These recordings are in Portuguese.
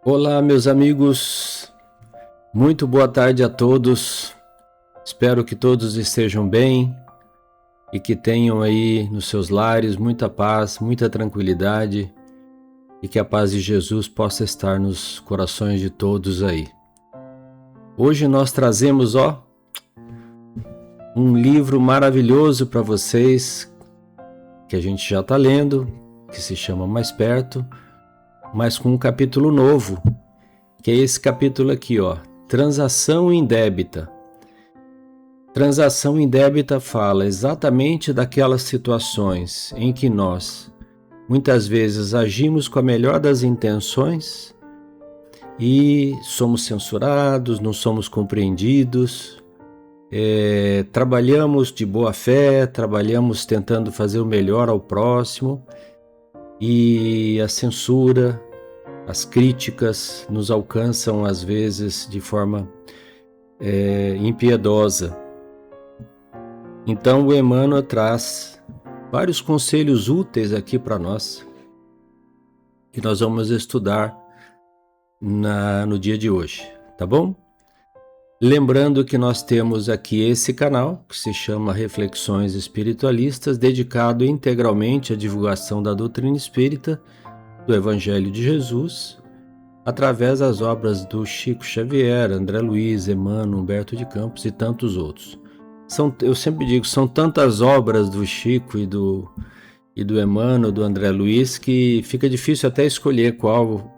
Olá, meus amigos, muito boa tarde a todos. Espero que todos estejam bem e que tenham aí nos seus lares muita paz, muita tranquilidade e que a paz de Jesus possa estar nos corações de todos aí. Hoje nós trazemos, um livro maravilhoso para vocês que a gente já está lendo, que se chama Mais Perto, mas com um capítulo novo, que é esse capítulo aqui, Transação Indébita. Transação indébita fala exatamente daquelas situações em que nós, muitas vezes, agimos com a melhor das intenções e somos censurados, não somos compreendidos, trabalhamos de boa fé, trabalhamos tentando fazer o melhor ao próximo, e a censura, as críticas nos alcançam às vezes de forma impiedosa. Então o Emmanuel traz vários conselhos úteis aqui para nós, que nós vamos estudar no dia de hoje, tá bom? Lembrando que nós temos aqui esse canal, que se chama Reflexões Espiritualistas, dedicado integralmente à divulgação da doutrina espírita, do Evangelho de Jesus, através das obras do Chico Xavier, André Luiz, Emmanuel, Humberto de Campos e tantos outros. Eu sempre digo, são tantas obras do Chico e do Emmanuel, do André Luiz, que fica difícil até escolher qual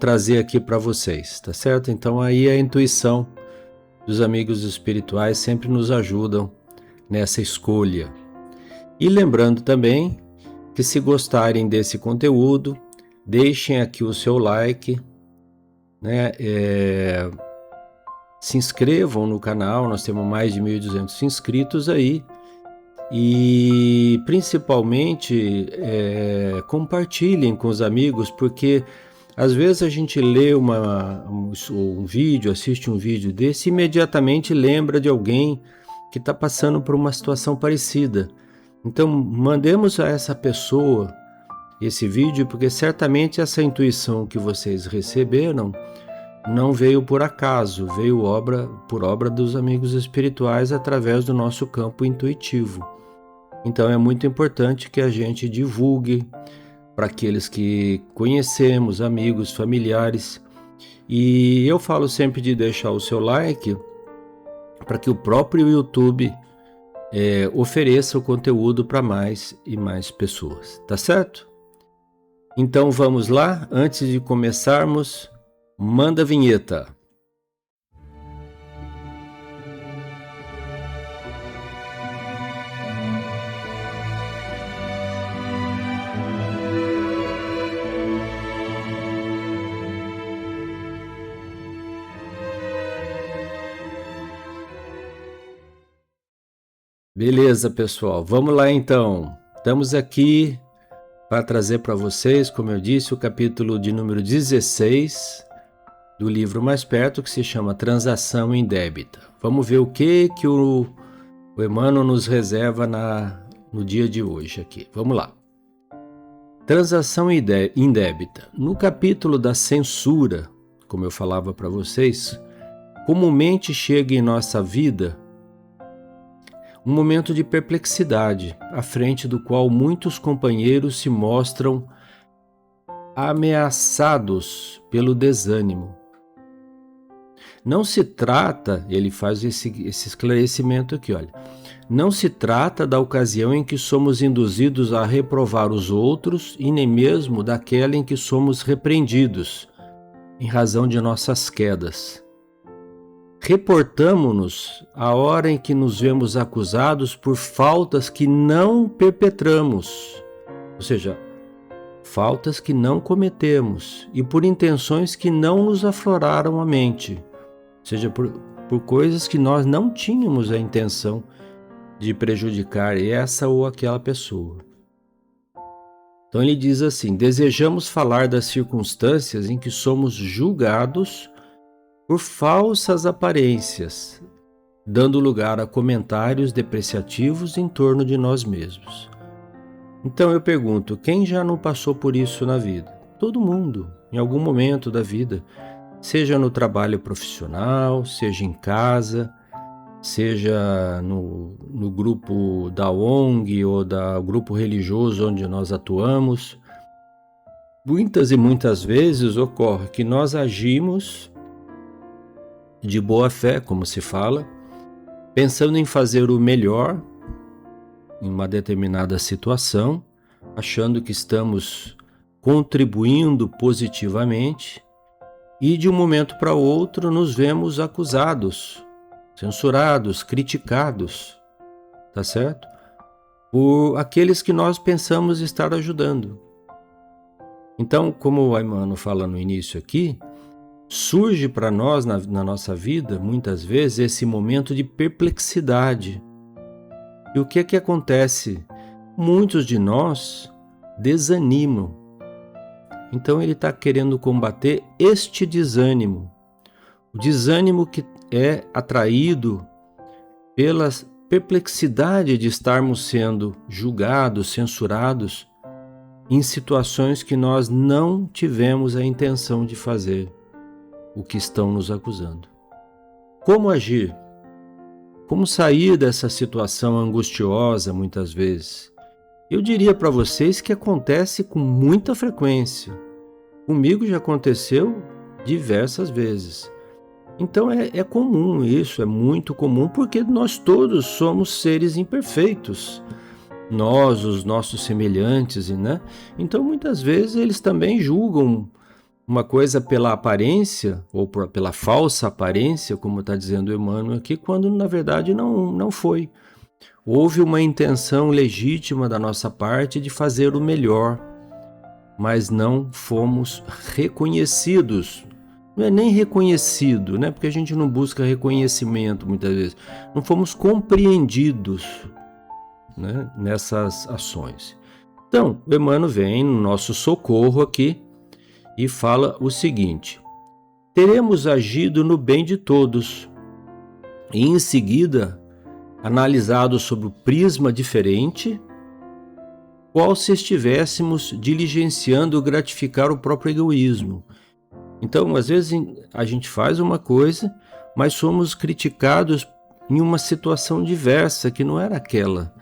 trazer aqui para vocês, tá certo? Então aí a intuição dos amigos espirituais sempre nos ajudam nessa escolha. E lembrando também que, se gostarem desse conteúdo, deixem aqui o seu like, né? Se inscrevam no canal, nós temos mais de 1.200 inscritos aí, e principalmente compartilhem com os amigos, porque às vezes a gente lê um vídeo, assiste um vídeo desse e imediatamente lembra de alguém que está passando por uma situação parecida. Então mandemos a essa pessoa esse vídeo, porque certamente essa intuição que vocês receberam não veio por acaso, veio por obra dos amigos espirituais através do nosso campo intuitivo. Então é muito importante que a gente divulgue para aqueles que conhecemos, amigos, familiares. E eu falo sempre de deixar o seu like para que o próprio YouTube ofereça o conteúdo para mais e mais pessoas, tá certo? Então vamos lá, antes de começarmos, manda a vinheta. Beleza, pessoal, vamos lá então. Estamos aqui para trazer para vocês, como eu disse, o capítulo de número 16 do livro Mais Perto, que se chama Transação Indébita. Vamos ver o que o Emmanuel nos reserva no dia de hoje aqui. Vamos lá. Transação indébita. No capítulo da censura, como eu falava para vocês, comumente chega em nossa vida um momento de perplexidade, à frente do qual muitos companheiros se mostram ameaçados pelo desânimo. Não se trata, ele faz esse esclarecimento aqui, olha, não se trata da ocasião em que somos induzidos a reprovar os outros e nem mesmo daquela em que somos repreendidos, em razão de nossas quedas. Reportamo-nos à hora em que nos vemos acusados por faltas que não perpetramos, ou seja, faltas que não cometemos e por intenções que não nos afloraram à mente, ou seja, por coisas que nós não tínhamos a intenção de prejudicar essa ou aquela pessoa. Então ele diz assim: desejamos falar das circunstâncias em que somos julgados por falsas aparências, dando lugar a comentários depreciativos em torno de nós mesmos. Então eu pergunto, quem já não passou por isso na vida? Todo mundo, em algum momento da vida, seja no trabalho profissional, seja em casa, seja no grupo da ONG ou do grupo religioso onde nós atuamos. Muitas e muitas vezes ocorre que nós agimos de boa fé, como se fala, pensando em fazer o melhor em uma determinada situação, achando que estamos contribuindo positivamente, e de um momento para outro nos vemos acusados, censurados, criticados, tá certo? Por aqueles que nós pensamos estar ajudando. Então, como o Aimano fala no início aqui, surge para nós na nossa vida, muitas vezes, esse momento de perplexidade. E o que é que acontece? Muitos de nós desanimam. Então ele está querendo combater este desânimo. O desânimo que é atraído pela perplexidade de estarmos sendo julgados, censurados, em situações que nós não tivemos a intenção de fazer o que estão nos acusando. Como agir? Como sair dessa situação angustiosa muitas vezes? Eu diria para vocês que acontece com muita frequência. Comigo já aconteceu diversas vezes. Então é comum isso, é muito comum, porque nós todos somos seres imperfeitos. Nós, os nossos semelhantes, né? Então muitas vezes eles também julgam uma coisa pela aparência, ou pela falsa aparência, como está dizendo Emmanuel aqui, quando na verdade não foi. Houve uma intenção legítima da nossa parte de fazer o melhor, mas não fomos reconhecidos. Não é nem reconhecido, né? Porque a gente não busca reconhecimento muitas vezes. Não fomos compreendidos, né, nessas ações. Então, o Emmanuel vem no nosso socorro aqui e fala o seguinte: teremos agido no bem de todos e em seguida analisado sob o prisma diferente, qual se estivéssemos diligenciando gratificar o próprio egoísmo. Então, às vezes a gente faz uma coisa, mas somos criticados em uma situação diversa, que não era aquela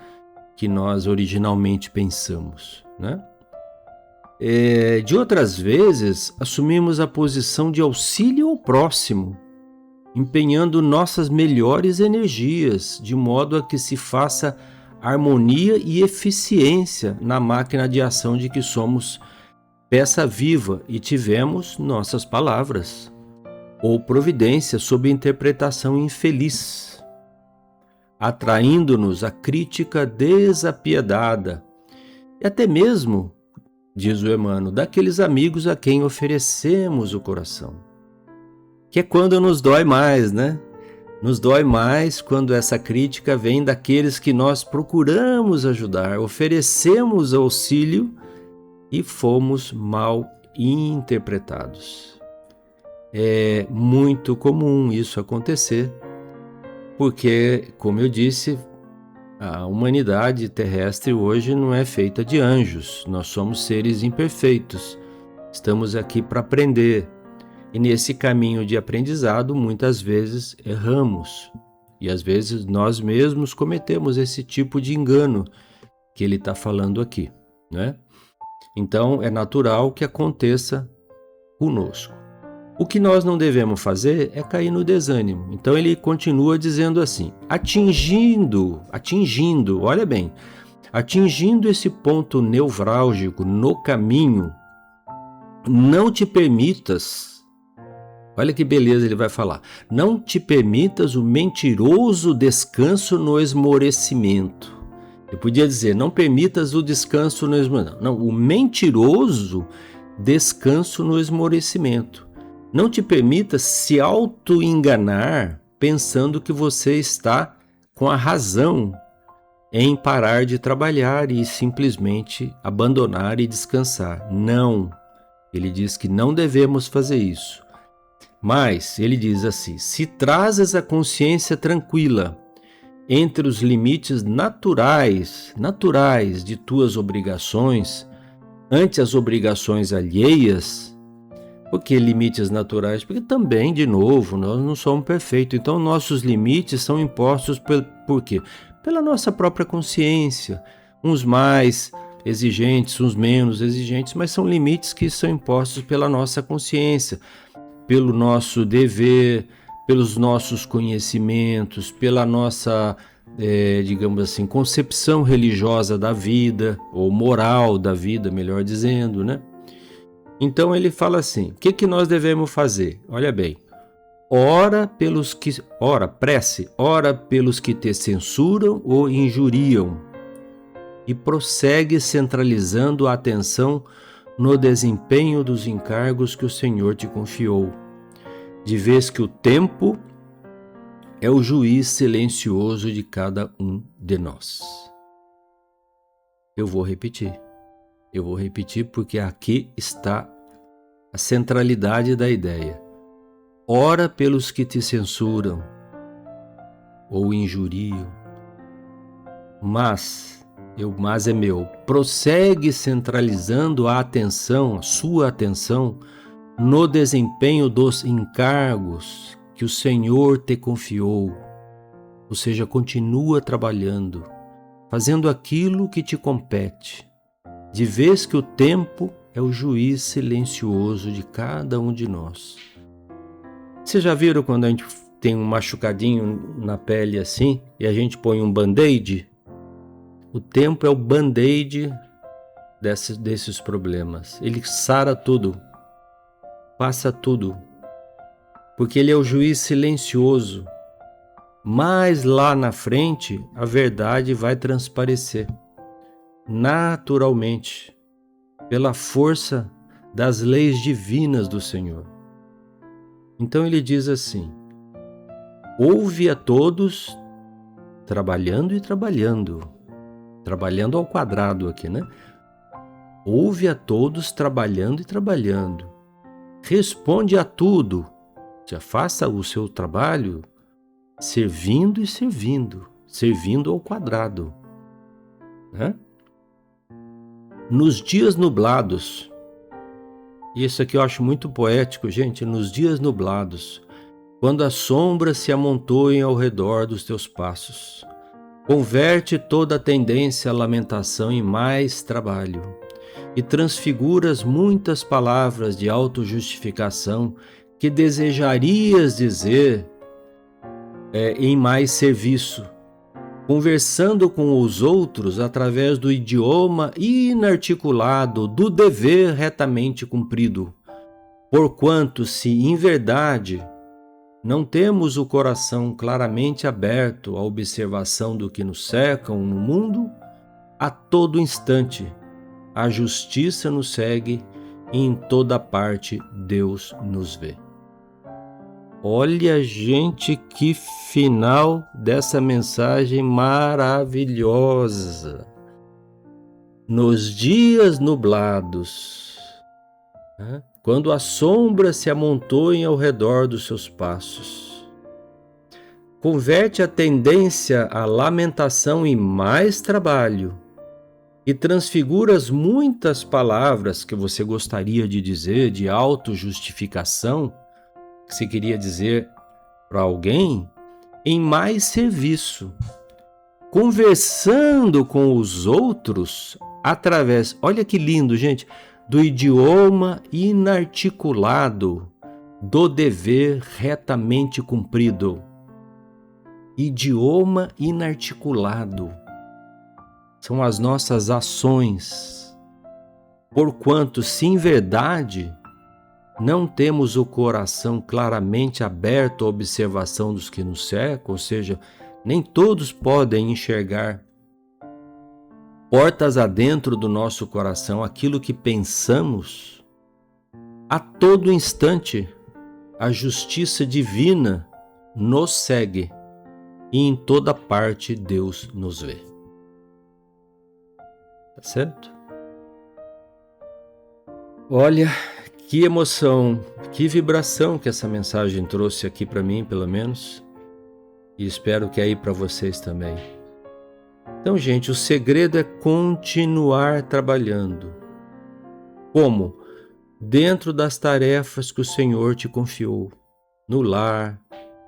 que nós originalmente pensamos, né? De outras vezes, assumimos a posição de auxílio ao próximo, empenhando nossas melhores energias, de modo a que se faça harmonia e eficiência na máquina de ação de que somos peça viva, e tivemos nossas palavras ou providência sob interpretação infeliz, atraindo-nos a crítica desapiedada e até mesmo, diz o Emmanuel, daqueles amigos a quem oferecemos o coração. Que é quando nos dói mais, né? Nos dói mais quando essa crítica vem daqueles que nós procuramos ajudar, oferecemos auxílio e fomos mal interpretados. É muito comum isso acontecer, porque, como eu disse, a humanidade terrestre hoje não é feita de anjos, nós somos seres imperfeitos, estamos aqui para aprender, e nesse caminho de aprendizado muitas vezes erramos, e às vezes nós mesmos cometemos esse tipo de engano que ele está falando aqui, né? Então é natural que aconteça conosco. O que nós não devemos fazer é cair no desânimo. Então ele continua dizendo assim: atingindo, olha bem, atingindo esse ponto nevrálgico no caminho, não te permitas, olha que beleza ele vai falar, não te permitas o mentiroso descanso no esmorecimento. Eu podia dizer, não permitas o descanso no esmorecimento. Não, o mentiroso descanso no esmorecimento. Não te permitas se auto-enganar pensando que você está com a razão em parar de trabalhar e simplesmente abandonar e descansar. Não. Ele diz que não devemos fazer isso. Mas ele diz assim: se trazes a consciência tranquila, entre os limites naturais de tuas obrigações, ante as obrigações alheias. Por que limites naturais? Porque também, de novo, nós não somos perfeitos. Então, nossos limites são impostos por quê? Pela nossa própria consciência. Uns mais exigentes, uns menos exigentes, mas são limites que são impostos pela nossa consciência, pelo nosso dever, pelos nossos conhecimentos, pela nossa, digamos assim, concepção religiosa da vida, ou moral da vida, melhor dizendo, né? Então ele fala assim, o que nós devemos fazer? Olha bem, prece, ora pelos que te censuram ou injuriam, e prossegue centralizando a atenção no desempenho dos encargos que o Senhor te confiou, de vez que o tempo é o juiz silencioso de cada um de nós. Eu vou repetir porque aqui está a centralidade da ideia. Ora pelos que te censuram ou injuriam, mas é meu. Prossegue centralizando a sua atenção, no desempenho dos encargos que o Senhor te confiou. Ou seja, continua trabalhando, fazendo aquilo que te compete, de vez que o tempo é o juiz silencioso de cada um de nós. Vocês já viram quando a gente tem um machucadinho na pele assim, e a gente põe um band-aid? O tempo é o band-aid desses problemas. Ele sara tudo, passa tudo, porque ele é o juiz silencioso. Mas lá na frente, a verdade vai transparecer, naturalmente, pela força das leis divinas do Senhor. Então ele diz assim, ouve a todos, trabalhando ao quadrado aqui, né? Ouve a todos trabalhando e trabalhando. Responde a tudo. Já faça o seu trabalho servindo e servindo ao quadrado, né? Nos dias nublados, isso aqui eu acho muito poético, gente, nos dias nublados, quando as sombras se amontoem ao redor dos teus passos, converte toda a tendência à lamentação em mais trabalho e transfiguras muitas palavras de autojustificação que desejarias dizer em mais serviço, conversando com os outros através do idioma inarticulado do dever retamente cumprido, porquanto se em verdade não temos o coração claramente aberto à observação do que nos cerca no mundo, a todo instante a justiça nos segue e em toda parte Deus nos vê. Olha, gente, que final dessa mensagem maravilhosa. Nos dias nublados, né? Quando as sombras se amontoem ao redor dos seus passos, converte a tendência à lamentação em mais trabalho e transfiguras muitas palavras que você gostaria de dizer de autojustificação, que você queria dizer para alguém, em mais serviço, conversando com os outros através, olha que lindo, gente, do idioma inarticulado do dever retamente cumprido. Idioma inarticulado são as nossas ações, porquanto, se em verdade não temos o coração claramente aberto à observação dos que nos cercam, ou seja, nem todos podem enxergar portas adentro do nosso coração aquilo que pensamos, a todo instante a justiça divina nos segue e em toda parte Deus nos vê. Tá certo? Olha, que emoção, que vibração que essa mensagem trouxe aqui para mim, pelo menos. E espero que aí para vocês também. Então, gente, o segredo é continuar trabalhando. Como? Dentro das tarefas que o Senhor te confiou. No lar,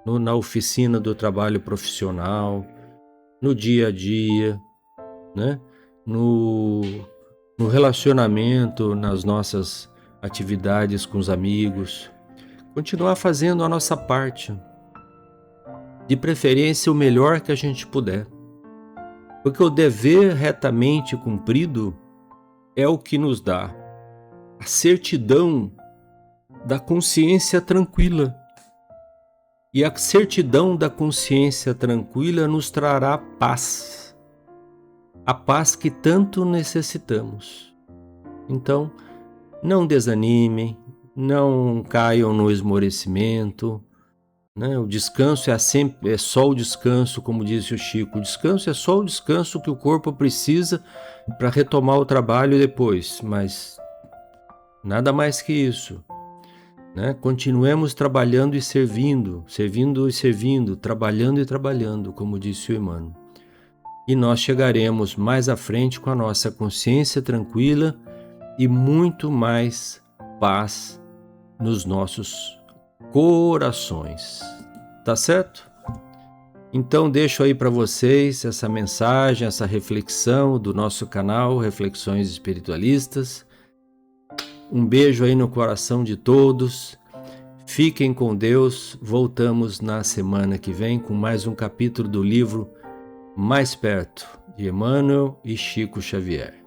na oficina do trabalho profissional, no dia a dia, né? no relacionamento, nas nossas atividades com os amigos. Continuar fazendo a nossa parte. De preferência, o melhor que a gente puder. Porque o dever retamente cumprido é o que nos dá a certidão da consciência tranquila. E a certidão da consciência tranquila nos trará paz. A paz que tanto necessitamos. Então, não desanimem, não caiam no esmorecimento, né? O descanso é só o descanso, como disse o Chico. O descanso é só o descanso que o corpo precisa para retomar o trabalho depois, mas nada mais que isso. Né? Continuemos trabalhando e servindo, trabalhando e trabalhando, como disse o Emmanuel. E nós chegaremos mais à frente com a nossa consciência tranquila e muito mais paz nos nossos corações. Tá certo? Então deixo aí para vocês essa mensagem, essa reflexão do nosso canal Reflexões Espiritualistas. Um beijo aí no coração de todos. Fiquem com Deus. Voltamos na semana que vem com mais um capítulo do livro Mais Perto, de Emmanuel e Chico Xavier.